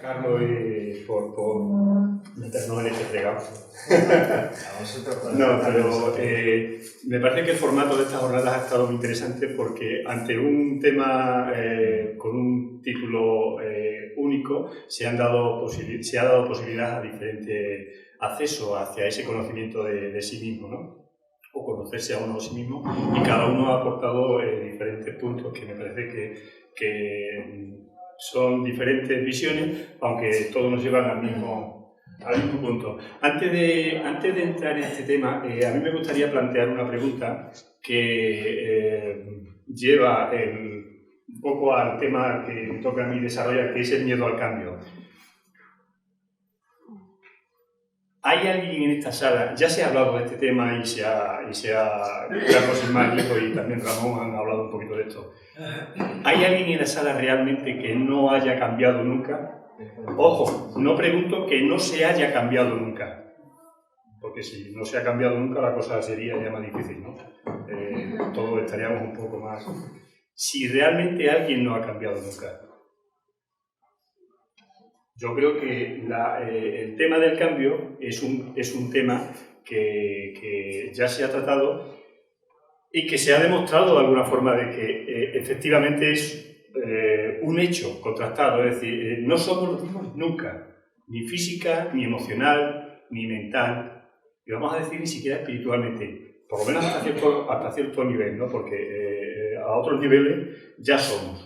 Carlos, por meternos en este fregado. No, pero me parece que el formato de estas jornadas ha estado muy interesante porque ante un tema con un título único se ha dado posibilidad a diferente acceso hacia ese conocimiento de sí mismo, ¿no? O conocerse a uno a sí mismo, y cada uno ha aportado diferentes puntos que me parece que son diferentes visiones, aunque todos nos llevan al mismo punto. Antes de entrar en este tema, a mí me gustaría plantear una pregunta que lleva un poco al tema que me toca a mí desarrollar, que es el miedo al cambio. ¿Hay alguien en esta sala? Ya se ha hablado de este tema y Carlos y Marco y también Ramón han hablado un poquito de esto. ¿Hay alguien en la sala realmente que no haya cambiado nunca? Ojo, no pregunto que no se haya cambiado nunca, porque si no se ha cambiado nunca la cosa sería ya más difícil, ¿no? Todos estaríamos un poco más... Si realmente alguien no ha cambiado nunca. Yo creo que el tema del cambio es un tema que ya se ha tratado y que se ha demostrado de alguna forma de que efectivamente es un hecho contrastado. Es decir, no somos los mismos nunca, ni física, ni emocional, ni mental, y vamos a decir ni siquiera espiritualmente, por lo menos hasta cierto nivel, ¿no? Porque a otros niveles ya somos.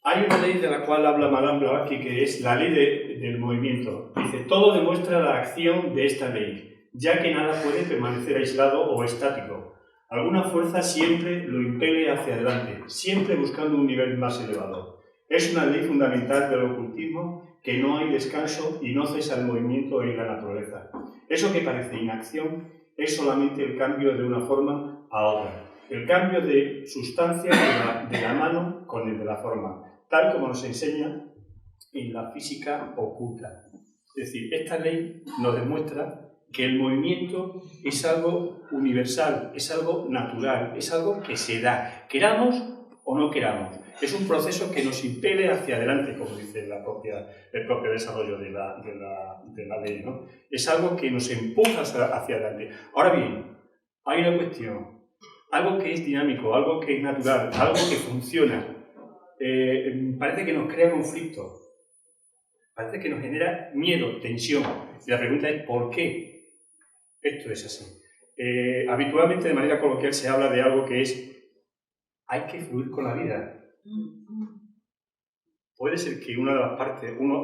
Hay una ley de la cual habla Madame Blavatsky, que es la ley del movimiento. Dice, todo demuestra la acción de esta ley, ya que nada puede permanecer aislado o estático. Alguna fuerza siempre lo impele hacia adelante, siempre buscando un nivel más elevado. Es una ley fundamental del ocultismo, que no hay descanso y no cesa el movimiento en la naturaleza. Eso que parece inacción es solamente el cambio de una forma a otra. El cambio de sustancia de la mano con el de la forma, tal como nos enseña en la física oculta. Es decir, esta ley nos demuestra que el movimiento es algo universal, es algo natural, es algo que se da, queramos o no queramos. Es un proceso que nos impele hacia adelante, como dice el propio desarrollo de la ley, ¿no? Es algo que nos empuja hacia adelante. Ahora bien, hay una cuestión, algo que es dinámico, algo que es natural, algo que funciona. Parece que nos crea conflicto, parece que nos genera miedo, tensión. Y la pregunta es ¿por qué esto es así? Habitualmente, de manera coloquial, se habla de algo que es hay que fluir con la vida. Puede ser que una de las partes, uno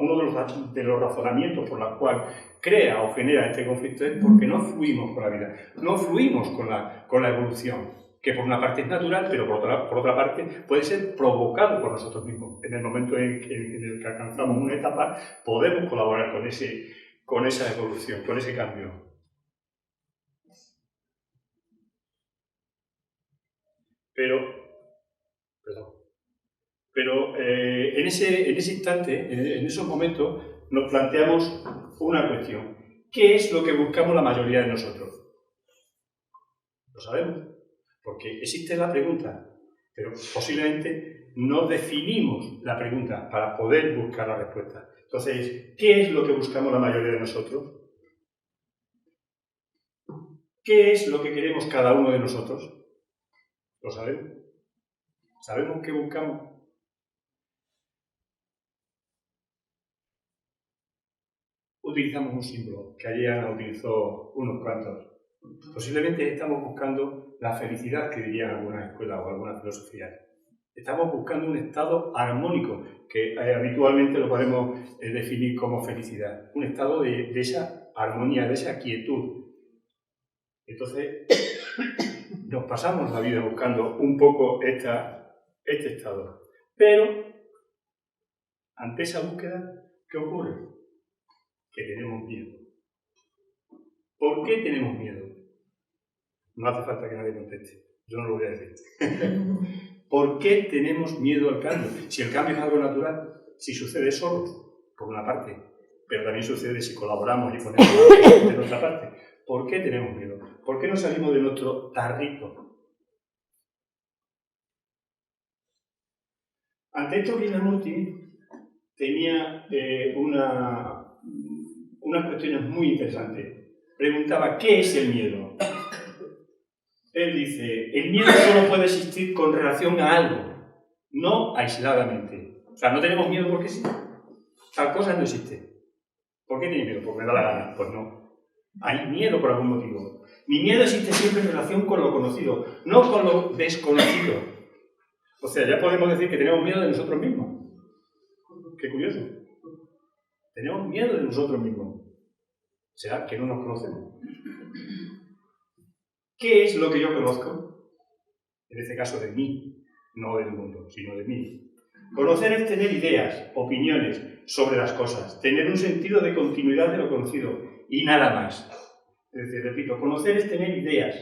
de los razonamientos por los cuales crea o genera este conflicto es porque no fluimos con la vida, no fluimos con la evolución, que por una parte es natural, pero por otra parte puede ser provocado por nosotros mismos. En el momento en el que alcanzamos una etapa, podemos colaborar con esa evolución, con ese cambio. Pero en ese instante, en esos momentos, nos planteamos una cuestión. ¿Qué es lo que buscamos la mayoría de nosotros? Lo sabemos, porque existe la pregunta, pero posiblemente no definimos la pregunta para poder buscar la respuesta. Entonces, ¿qué es lo que buscamos la mayoría de nosotros? ¿Qué es lo que queremos cada uno de nosotros? ¿Lo sabemos? ¿Sabemos qué buscamos? Utilizamos un símbolo, que ayer utilizó unos cuantos. Posiblemente estamos buscando la felicidad, que dirían algunas escuelas o algunas filosofías. Estamos buscando un estado armónico, que habitualmente lo podemos definir como felicidad. Un estado de esa armonía, de esa quietud. Entonces, nos pasamos la vida buscando un poco este estado. Pero, ante esa búsqueda, ¿qué ocurre? Que tenemos miedo. ¿Por qué tenemos miedo? No hace falta que nadie conteste. Yo no lo voy a decir. ¿Por qué tenemos miedo al cambio? Si el cambio es algo natural, si sucede solo, por una parte, pero también sucede si colaboramos y ponemos de nuestra parte. ¿Por qué tenemos miedo? ¿Por qué no salimos de nuestro tarrito? Ante esto, Krishnamurti tenía unas cuestiones muy interesantes. Preguntaba, ¿qué es el miedo? Él dice, el miedo solo puede existir con relación a algo, no aisladamente. O sea, no tenemos miedo porque sí. Tal cosa no existe. ¿Por qué tiene miedo? Porque me da la gana. Pues no. Hay miedo por algún motivo. Mi miedo existe siempre en relación con lo conocido, no con lo desconocido. O sea, ya podemos decir que tenemos miedo de nosotros mismos. Qué curioso. Tenemos miedo de nosotros mismos. ¿Será que no nos conocemos? ¿Qué es lo que yo conozco? En este caso de mí, no del mundo, sino de mí. Conocer es tener ideas, opiniones sobre las cosas, tener un sentido de continuidad de lo conocido y nada más. Es decir, repito, conocer es tener ideas,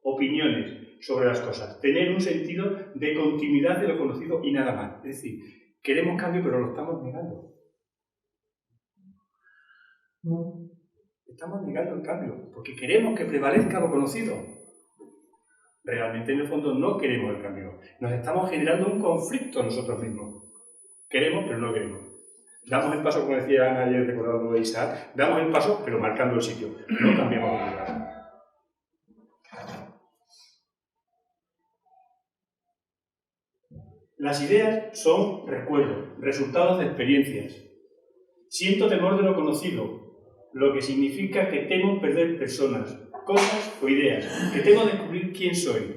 opiniones sobre las cosas, tener un sentido de continuidad de lo conocido y nada más. Es decir, queremos cambio pero lo estamos negando. Estamos negando el cambio porque queremos que prevalezca lo conocido. Realmente, en el fondo, no queremos el cambio. Nos estamos generando un conflicto nosotros mismos. Queremos, pero no queremos. Damos el paso, como decía Ana ayer recordando a Isaac, damos el paso, pero marcando el sitio. No cambiamos de lugar. Las ideas son recuerdos, resultados de experiencias. Siento temor de lo conocido, lo que significa que temo perder personas, cosas o ideas, que temo descubrir quién soy.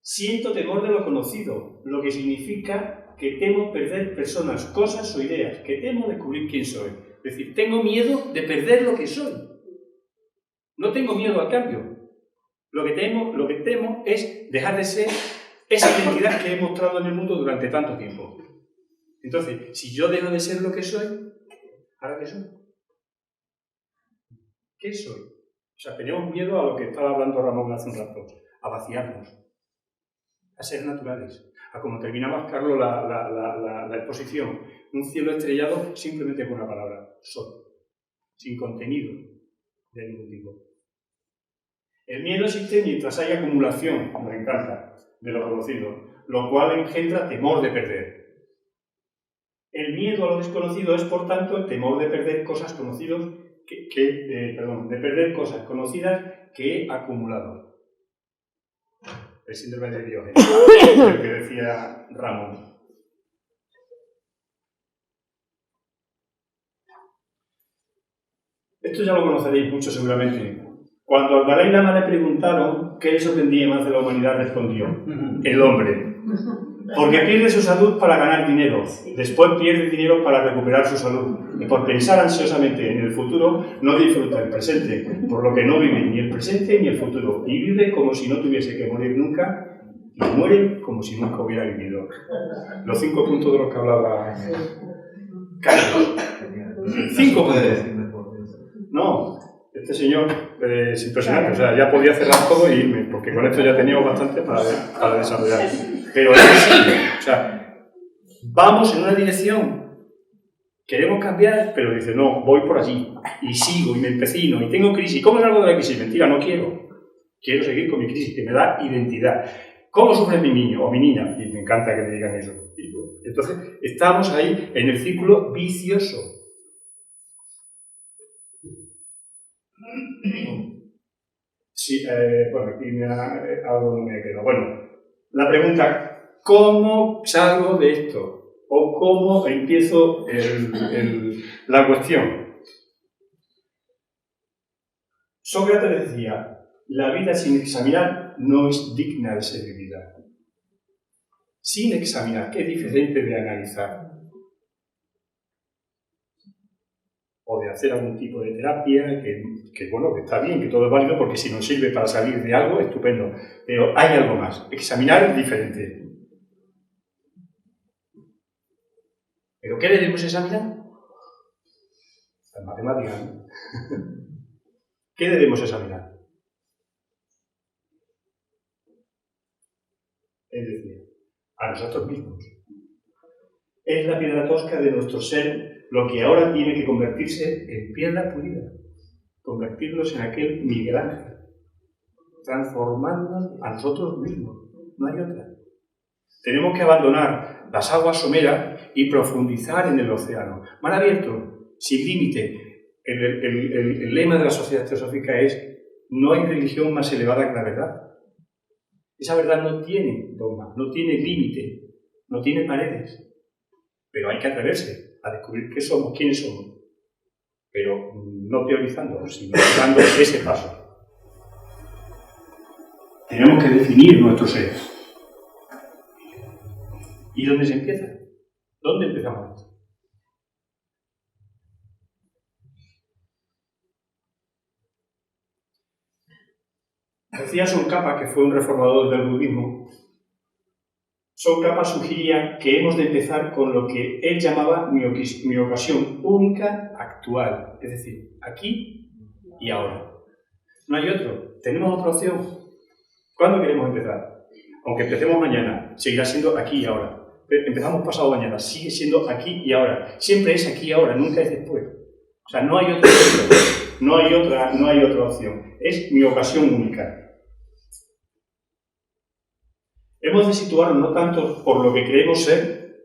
Siento temor de lo conocido, lo que significa que temo perder personas, cosas o ideas, que temo descubrir quién soy. Es decir, tengo miedo de perder lo que soy. No tengo miedo al cambio. Lo que temo es dejar de ser esa identidad que he mostrado en el mundo durante tanto tiempo. Entonces, si yo dejo de ser lo que soy, ¿ahora qué soy? ¿Qué soy? O sea, tenemos miedo a lo que estaba hablando Ramón hace un rato, a vaciarnos, a ser naturales, a como terminaba Carlos la exposición, un cielo estrellado simplemente con una palabra, soy, sin contenido de ningún tipo. El miedo existe mientras hay acumulación, nos encanta, de lo conocido, lo cual engendra temor de perder. El miedo a lo desconocido es, por tanto, el temor de perder cosas conocidas de perder cosas conocidas que he acumulado. El síndrome de Diógenes, el que decía Ramón. Esto ya lo conoceréis mucho seguramente. Cuando al Dalai Lama le preguntaron qué le sorprendía más de la humanidad, respondió: el hombre. Porque pierde su salud para ganar dinero, después pierde dinero para recuperar su salud, y por pensar ansiosamente en el futuro no disfruta el presente, por lo que no vive ni el presente ni el futuro, y vive como si no tuviese que morir nunca, y muere como si nunca hubiera vivido. Los 5 puntos de los que hablaba Carlos. 5 puntos. No, este señor es impresionante, o sea, ya podía cerrar todo e irme, porque con esto ya teníamos bastante para desarrollar. Pero es así, o sea, vamos en una dirección, queremos cambiar, pero dice, no, voy por allí, y sigo, y me empecino, y tengo crisis. ¿Cómo salgo de la crisis? Mentira, no quiero. Quiero seguir con mi crisis, que me da identidad. ¿Cómo sufre mi niño o mi niña? Y me encanta que me digan eso. Entonces, estamos ahí en el círculo vicioso. Sí, bueno, aquí algo no me queda. Bueno, la pregunta, ¿cómo salgo de esto? ¿O cómo empiezo la cuestión? Sócrates decía, la vida sin examinar no es digna de ser vivida. Sin examinar, ¿qué es diferente de analizar? O de hacer algún tipo de terapia, que bueno, que está bien, que todo es válido, porque si nos sirve para salir de algo, estupendo. Pero hay algo más. Examinar es diferente. ¿Pero qué debemos examinar? Las matemáticas, ¿no? ¿Qué debemos examinar? Es decir, a nosotros mismos. Es la piedra tosca de nuestro ser lo que ahora tiene que convertirse en piedra pulida. Convertirnos en aquel Miguel Ángel. Transformarnos a nosotros mismos. No hay otra. Tenemos que abandonar las aguas someras y profundizar en el océano. Mar abierto, sin límite. El lema de la sociedad teosófica es: no hay religión más elevada que la verdad. Esa verdad no tiene dogma, no tiene límite, no tiene paredes. Pero hay que atreverse a descubrir qué somos, quiénes somos. Pero no teorizando, sino dando ese paso. Tenemos que definir nuestro ser. ¿Y dónde se empieza? ¿Dónde empezamos esto? Decía Tsongkhapa, que fue un reformador del budismo, Tsongkhapa sugería que hemos de empezar con lo que él llamaba mi ocasión única actual, es decir, aquí y ahora. No hay otro, tenemos otra opción. ¿Cuándo queremos empezar? Aunque empecemos mañana, seguirá siendo aquí y ahora. Empezamos pasado mañana, sigue siendo aquí y ahora. Siempre es aquí y ahora, nunca es después. O sea, no hay otra opción, no hay otra opción. Es mi ocasión única. Hemos de situarnos no tanto por lo que creemos ser,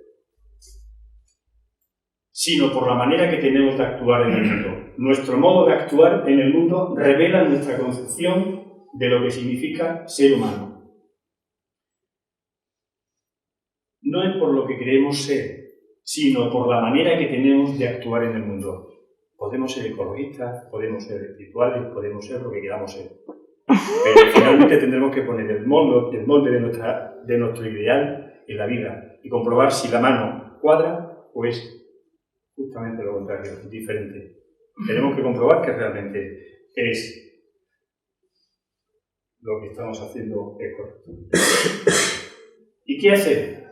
sino por la manera que tenemos de actuar en el mundo. Nuestro modo de actuar en el mundo revela nuestra concepción de lo que significa ser humano. No es por lo que creemos ser, sino por la manera que tenemos de actuar en el mundo. Podemos ser ecologistas, podemos ser espirituales, podemos ser lo que queramos ser. Pero finalmente tendremos que poner el molde de nuestro ideal en la vida y comprobar si la mano cuadra o es justamente lo contrario, diferente. Tenemos que comprobar que realmente es lo que estamos haciendo es correcto. ¿Y qué hacer?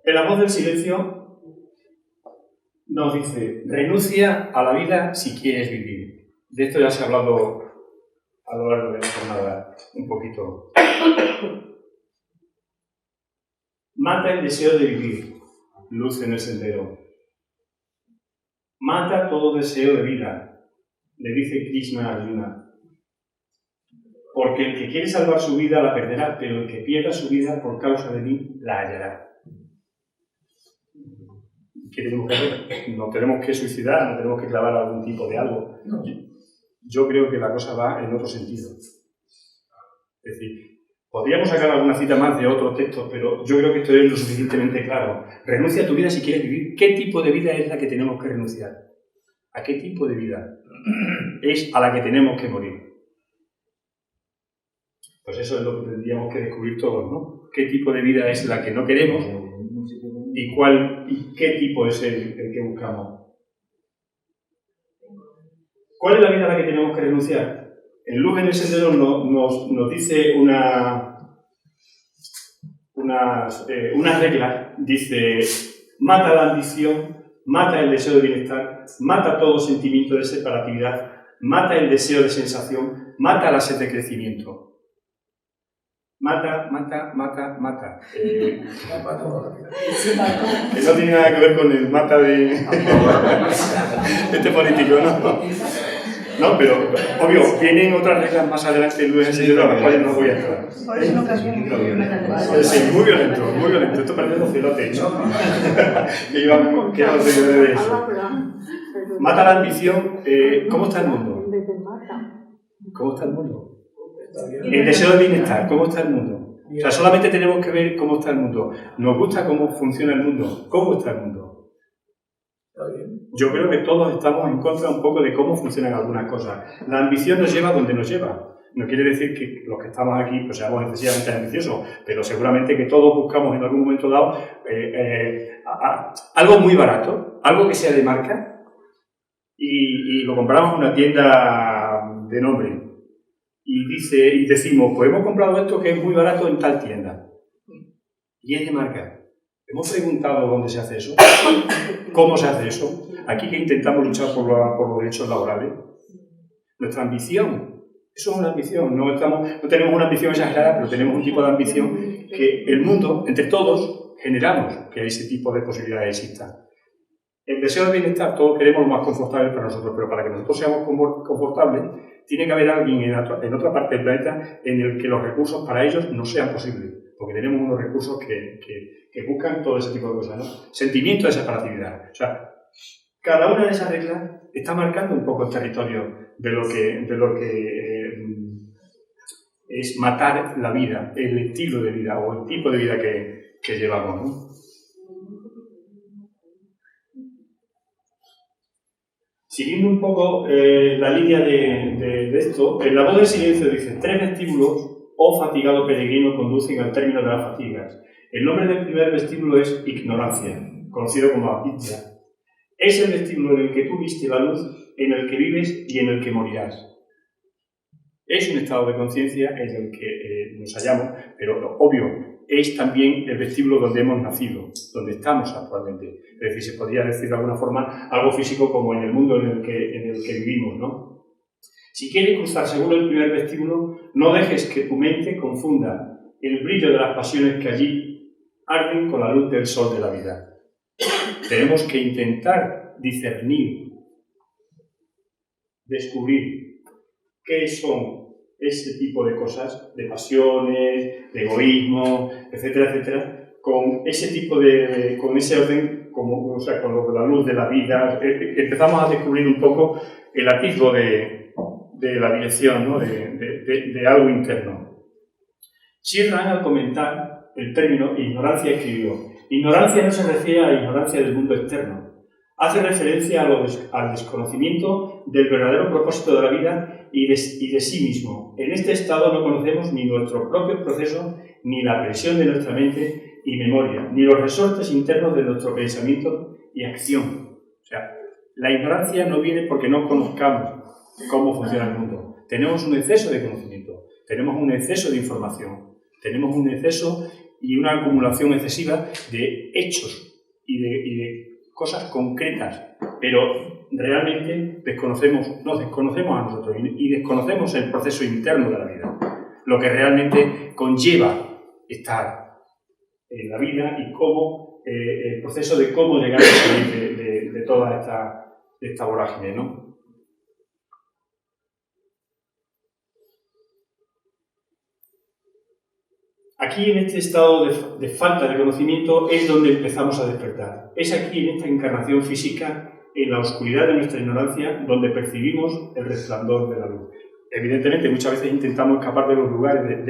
En la voz del silencio nos dice: renuncia a la vida si quieres vivir. De esto ya se ha hablado a lo largo de la jornada un poquito. Mata el deseo de vivir, luz en el sendero. Mata todo deseo de vida, le dice Krishna a Arjuna. Porque el que quiere salvar su vida la perderá, pero el que pierda su vida por causa de mí la hallará. ¿Qué tenemos que hacer? No tenemos que suicidar, no tenemos que clavar algún tipo de algo. Yo creo que la cosa va en otro sentido. Es decir, podríamos sacar alguna cita más de otros textos, pero yo creo que esto es lo suficientemente claro. Renuncia a tu vida si quieres vivir. ¿Qué tipo de vida es la que tenemos que renunciar? ¿A qué tipo de vida es a la que tenemos que morir? Pues eso es lo que tendríamos que descubrir todos, ¿no? ¿Qué tipo de vida es la que no queremos y qué tipo es el que buscamos? ¿Cuál es la vida a la que tenemos que renunciar? En Luz en el Sendero nos dice unas reglas. Dice: mata la ambición, mata el deseo de bienestar, mata todo sentimiento de separatividad, mata el deseo de sensación, mata la sed de crecimiento. Mata. No tiene nada que ver con el mata de este político, ¿no? No, pero, obvio, vienen otras reglas más adelante en Luz en el Sendero a las cuales no voy a entrar. Sí, muy violento. Esto parece los celotes, ¿no? Que vamos a hacer de eso. Mata la ambición. ¿Cómo está el mundo? ¿Cómo está el mundo? El deseo de bienestar. ¿Cómo está el mundo? O sea, solamente tenemos que ver cómo está el mundo. Nos gusta cómo funciona el mundo. ¿Cómo está el mundo? Yo creo que todos estamos en contra un poco de cómo funcionan algunas cosas. La ambición nos lleva donde nos lleva. No quiere decir que los que estamos aquí pues seamos excesivamente ambiciosos, pero seguramente que todos buscamos en algún momento dado algo muy barato, algo que sea de marca, y lo compramos en una tienda de nombre. Y decimos: pues hemos comprado esto que es muy barato en tal tienda. Y es de marca. ¿Hemos preguntado dónde se hace eso? ¿Cómo se hace eso? Aquí que intentamos luchar por los derechos laborales. Nuestra ambición, eso es una ambición. No tenemos una ambición exagerada, pero tenemos un tipo de ambición que el mundo, entre todos, generamos que ese tipo de posibilidades existan. El deseo de bienestar, todos queremos lo más confortable para nosotros, pero para que nosotros seamos confortables, tiene que haber alguien en otra parte del planeta en el que los recursos para ellos no sean posibles, porque tenemos unos recursos que buscan todo ese tipo de cosas, ¿no? Sentimiento de separatividad. O sea, cada una de esas reglas está marcando un poco el territorio de lo que es matar la vida, el estilo de vida o el tipo de vida que llevamos, ¿no? Siguiendo un poco la línea de esto, en la voz del silencio dice: 3 vestíbulos, oh fatigado peregrino, conducen al término de las fatigas. El nombre del primer vestíbulo es ignorancia, conocido como avidya. Es el vestíbulo en el que tú viste la luz, en el que vives y en el que morirás. Es un estado de conciencia en el que nos hallamos, pero obvio, es también el vestíbulo donde hemos nacido, donde estamos actualmente. Es decir, se podría decir de alguna forma algo físico como en el mundo en el que vivimos, ¿no? Si quieres cruzar según el primer vestíbulo, no dejes que tu mente confunda el brillo de las pasiones que allí arden con la luz del sol de la vida. Tenemos que intentar discernir, descubrir qué son ese tipo de cosas, de pasiones, de egoísmo, etcétera, etcétera, con ese tipo con ese orden, o sea, con la luz de la vida. Empezamos a descubrir un poco el atisbo de la dirección, ¿no? de algo interno. Sirran, al comentar el término ignorancia, escribió: ignorancia no se refiere a la ignorancia del mundo externo. Hace referencia al desconocimiento del verdadero propósito de la vida y de sí mismo. En este estado no conocemos ni nuestros propios procesos, ni la presión de nuestra mente y memoria, ni los resortes internos de nuestro pensamiento y acción. O sea, la ignorancia no viene porque no conozcamos cómo funciona el mundo. Tenemos un exceso de conocimiento, tenemos un exceso de información, tenemos un exceso y una acumulación excesiva de hechos y de cosas concretas, pero realmente nos desconocemos a nosotros y desconocemos el proceso interno de la vida, lo que realmente conlleva estar en la vida y cómo el proceso de cómo llegar a salir de toda esta vorágine, ¿no? Aquí, en este estado de falta de conocimiento, es donde empezamos a despertar. Es aquí, en esta encarnación física, en la oscuridad de nuestra ignorancia, donde percibimos el resplandor de la luz. Evidentemente, muchas veces intentamos escapar de los lugares,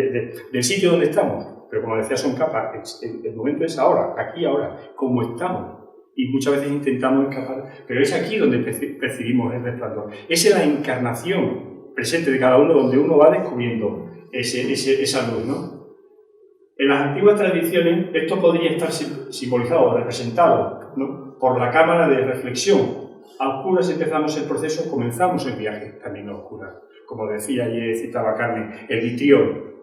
del sitio donde estamos, pero como decía, son capas. El momento es ahora, aquí, ahora, como estamos. Y muchas veces intentamos escapar, pero es aquí donde percibimos el resplandor. Es en la encarnación presente de cada uno donde uno va descubriendo esa luz, ¿no? En las antiguas tradiciones, esto podría estar simbolizado o representado, ¿no? Por la cámara de reflexión. A oscuras empezamos el proceso, comenzamos el viaje también a oscuras. Como decía ayer, citaba Carmen, el vitriol,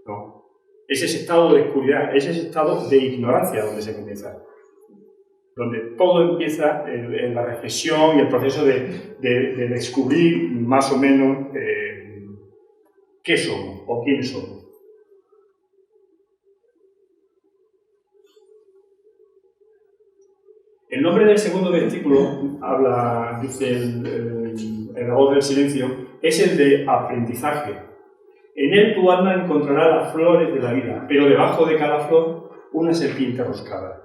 ¿no? Es ese estado de oscuridad, es ese estado de ignorancia donde se comienza. Donde todo empieza en la reflexión y el proceso de descubrir más o menos qué somos o quiénes somos. El nombre del segundo vestíbulo, dice en la voz del silencio, es el de aprendizaje. En él tu alma encontrará las flores de la vida, pero debajo de cada flor una serpiente roscada.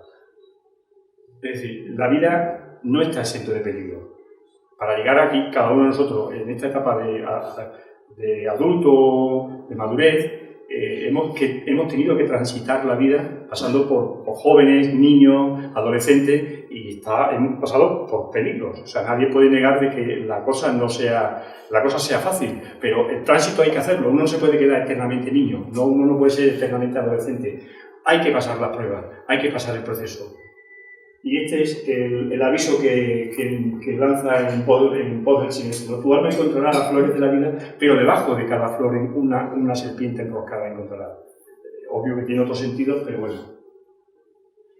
Es decir, la vida no está exento de peligro. Para llegar aquí, cada uno de nosotros, en esta etapa de adulto, de madurez, hemos tenido que transitar la vida pasando por jóvenes, niños, adolescentes, y hemos pasado por peligros. O sea, nadie puede negar de que la cosa sea fácil, pero el tránsito hay que hacerlo. Uno no se puede quedar eternamente niño, uno no puede ser eternamente adolescente. Hay que pasar las pruebas, hay que pasar el proceso. Y este es el aviso que lanza en pos del silencio. Tu alma encontrará las flores de la vida, pero debajo de cada flor una serpiente enroscada encontrará. Obvio que tiene otros sentidos, pero bueno.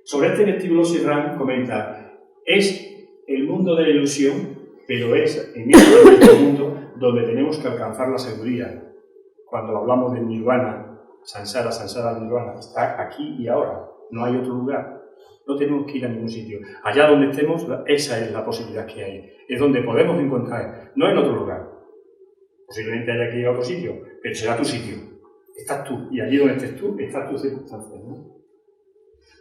Sobre este vestíbulo, Sirran comenta: es el mundo de la ilusión, pero es en este mundo donde tenemos que alcanzar la sabiduría. Cuando hablamos de nirvana, samsara, nirvana, está aquí y ahora, no hay otro lugar. No tenemos que ir a ningún sitio. Allá donde estemos, esa es la posibilidad que hay. Es donde podemos encontrar, no en otro lugar. Posiblemente haya que ir a otro sitio, pero será tu sitio. Estás tú, y allí donde estés tú, estás tus circunstancias, ¿no?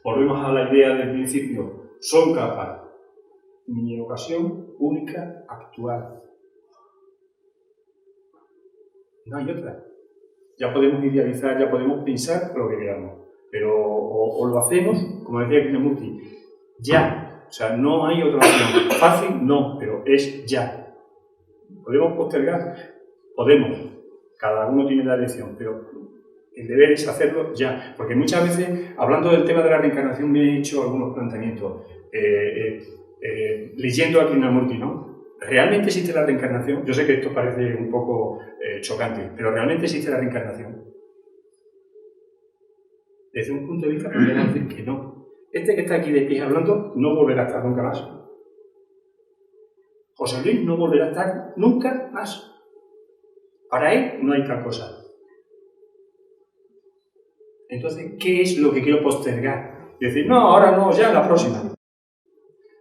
Volvemos a la idea del principio. Son capaz. Mi ocasión única, actual. No hay otra. Ya podemos idealizar, ya podemos pensar lo que queramos. Pero o lo hacemos, como decía Krishnamurti, ya. O sea, no hay otra opción. Fácil, no, pero es ya. ¿Podemos postergar? Podemos. Cada uno tiene la elección, pero el deber es hacerlo ya. Porque muchas veces, hablando del tema de la reencarnación, me he hecho algunos planteamientos. Leyendo a Krishnamurti, ¿no? ¿Realmente existe la reencarnación? Yo sé que esto parece un poco chocante, pero ¿realmente existe la reencarnación? Desde un punto de vista podríamos decir que no. Este que está aquí de pie hablando no volverá a estar nunca más. José Luis no volverá a estar nunca más. Para él no hay tal cosa. Entonces, ¿qué es lo que quiero postergar? Decir, no, ahora no, ya la próxima.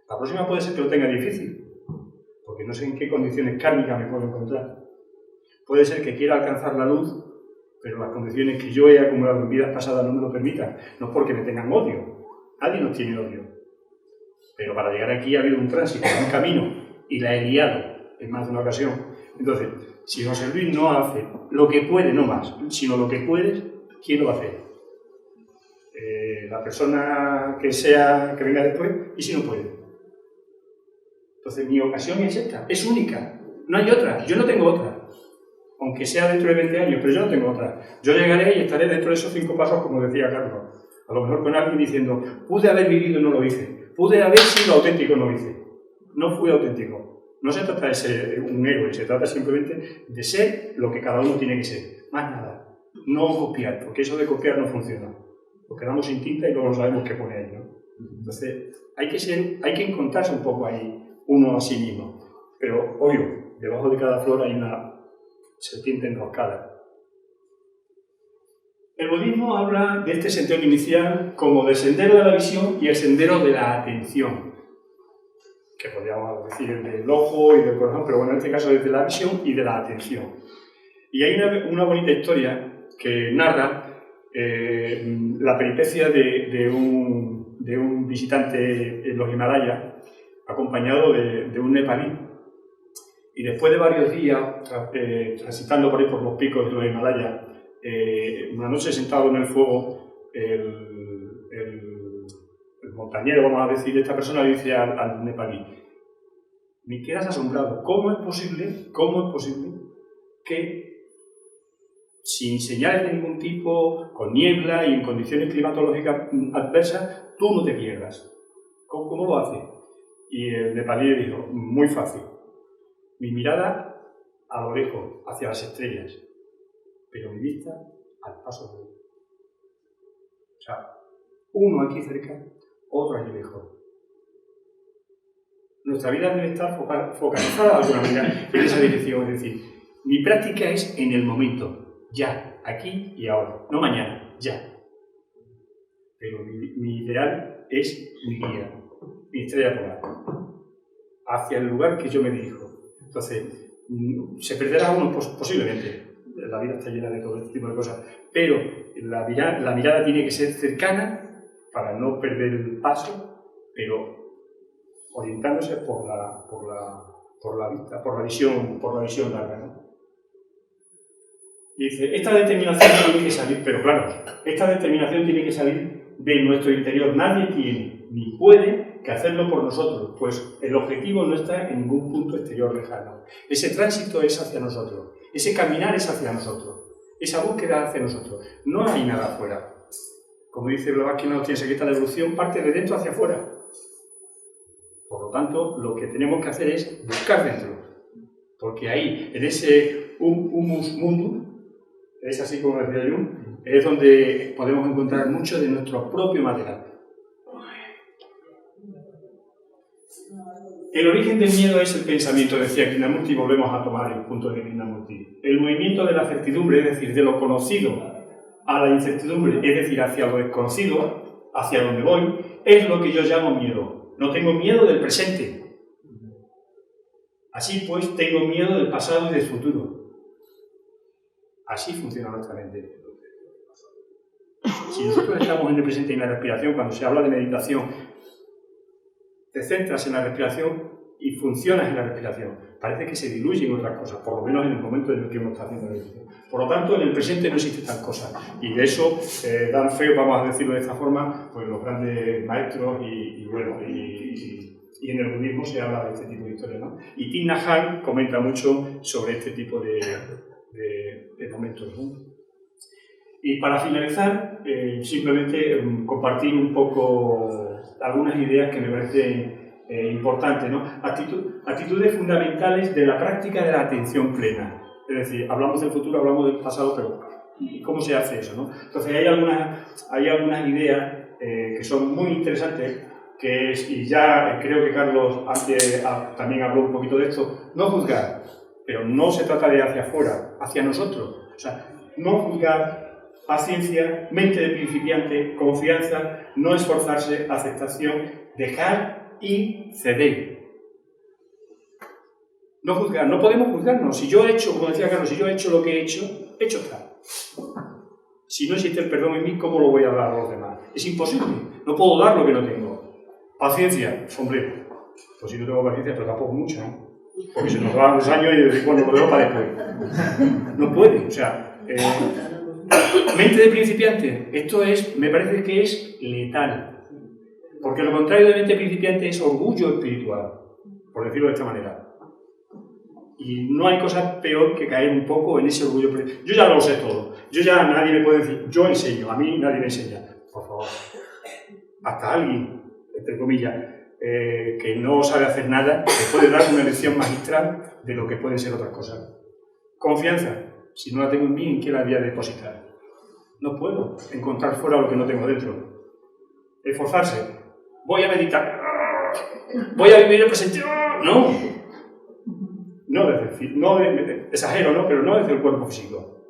La próxima puede ser que lo tenga difícil, porque no sé en qué condiciones kármicas me puedo encontrar. Puede ser que quiera alcanzar la luz, pero las condiciones que yo he acumulado en vidas pasadas no me lo permitan. No es porque me tengan odio. Nadie nos tiene odio. Pero para llegar aquí ha habido un tránsito, un camino, y la he liado en más de una ocasión. Entonces, si José Luis no hace lo que puede, no más, sino lo que puedes, ¿quién lo va a hacer? La persona que venga después, y si no puede. Entonces, mi ocasión es esta, es única, no hay otra, yo no tengo otra. Aunque sea dentro de 20 años, pero yo no tengo otra. Yo llegaré y estaré dentro de esos 5 pasos, como decía Carlos. A lo mejor con alguien diciendo, pude haber vivido y no lo hice. Pude haber sido auténtico y no lo hice. No fui auténtico. No se trata de ser un héroe, se trata simplemente de ser lo que cada uno tiene que ser. Más nada. No copiar, porque eso de copiar no funciona. Lo quedamos sin tinta y luego no sabemos qué poner ahí, ¿no? Entonces, hay que encontrarse un poco ahí uno a sí mismo. Pero, obvio, debajo de cada flor hay una serpiente enroscada. El budismo habla de este sendero inicial como del sendero de la visión y el sendero de la atención, que podríamos decir del ojo y del corazón, pero bueno, en este caso es de la visión y de la atención. Y hay una bonita historia que narra la peripecia de un visitante en los Himalayas, acompañado de un nepalí. Y después de varios días transitando por ahí por los picos de los Himalayas, una noche sentado en el fuego, el montañero, vamos a decir, esta persona le dice al nepalí, me quedas asombrado, ¿cómo es posible que sin señales de ningún tipo, con niebla y en condiciones climatológicas adversas, tú no te pierdas? ¿Cómo lo haces? Y el nepalí le dijo, muy fácil. Mi mirada a lo lejos, hacia las estrellas, pero mi vista al paso de él. O sea, uno aquí cerca, otro aquí lejos. Nuestra vida debe estar focalizada de alguna manera en esa dirección, es decir, mi práctica es en el momento, ya, aquí y ahora, no mañana, ya. Pero mi ideal es mi guía, mi estrella polar, hacia el lugar que yo me dirijo. Entonces, se perderá uno posiblemente, la vida está llena de todo este tipo de cosas, pero la mirada tiene que ser cercana para no perder el paso, pero orientándose por la vista, por la visión larga, ¿no? Y dice, esta determinación tiene que salir, pero claro, esta determinación tiene que salir de nuestro interior. Nadie tiene ni puede que hacerlo por nosotros, pues el objetivo no está en ningún punto exterior lejano. Ese tránsito es hacia nosotros, ese caminar es hacia nosotros, esa búsqueda hacia nosotros. No hay nada afuera. Como dice Blavatsky, no tiene secreta la evolución, parte de dentro hacia afuera. Por lo tanto, lo que tenemos que hacer es buscar dentro, porque ahí, en ese humus mundum, es así como decía Jung, es donde podemos encontrar mucho de nuestro propio material. El origen del miedo es el pensamiento, decía Krishnamurti, y volvemos a tomar el punto de Krishnamurti. El movimiento de la certidumbre, es decir, de lo conocido a la incertidumbre, es decir, hacia lo desconocido, hacia donde voy, es lo que yo llamo miedo. No tengo miedo del presente. Así pues, tengo miedo del pasado y del futuro. Así funciona nuestra mente. Si nosotros estamos en el presente y en la respiración, cuando se habla de meditación, te centras en la respiración y funcionas en la respiración. Parece que se diluyen otras cosas, por lo menos en el momento en el que uno está haciendo la meditación. Por lo tanto, en el presente no existe tal cosa. Y de eso dan fe, vamos a decirlo de esta forma, pues los grandes maestros y en el budismo se habla de este tipo de historias, ¿no? Y Thich Nhat Hanh comenta mucho sobre este tipo de momentos, ¿no? Y para finalizar, simplemente compartir un poco algunas ideas que me parecen importantes, ¿no? Actitudes fundamentales de la práctica de la atención plena. Es decir, hablamos del futuro, hablamos del pasado, pero ¿cómo se hace eso, no? Entonces hay algunas ideas que son muy interesantes, que es, y ya creo que Carlos antes también habló un poquito de esto, no juzgar, pero no se trata de hacia afuera, hacia nosotros. O sea, no juzgar, paciencia, mente de principiante, confianza, no esforzarse, aceptación, dejar y ceder. No juzgar, no podemos juzgarnos. Si yo he hecho, como decía Carlos, si yo he hecho lo que he hecho está. Si no existe el perdón en mí, ¿cómo lo voy a dar a los demás? Es imposible. No puedo dar lo que no tengo. Paciencia, hombre, pues si no tengo paciencia, pero tampoco mucha, ¿eh? Porque se nos van los años y desde cuando lo dejo para después. No puede, o sea, mente de principiante, esto es, me parece que es letal. Porque lo contrario de mente principiante es orgullo espiritual, por decirlo de esta manera. Y no hay cosa peor que caer un poco en ese orgullo espiritual. Yo ya lo sé todo. Nadie me puede decir, yo enseño, a mí nadie me enseña. Por favor. Hasta alguien, entre comillas, que no sabe hacer nada, te puede dar una lección magistral de lo que pueden ser otras cosas. Confianza. Si no la tengo en mí, ¿en qué la voy a depositar? No puedo encontrar fuera lo que no tengo dentro. Esforzarse. Voy a meditar. Voy a vivir el presente. No. No exagero, ¿no? Pero no desde el cuerpo físico.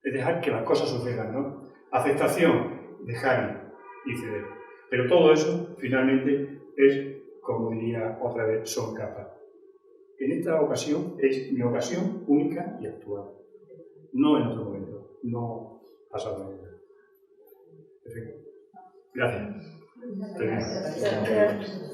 Es dejar que las cosas sucedan, ¿no? Aceptación, dejar y ceder. Pero todo eso, finalmente, es, como diría otra vez, son capas. En esta ocasión es mi ocasión única y actual. No en otro momento. No pasado mañana. Perfecto. Gracias. Gracias.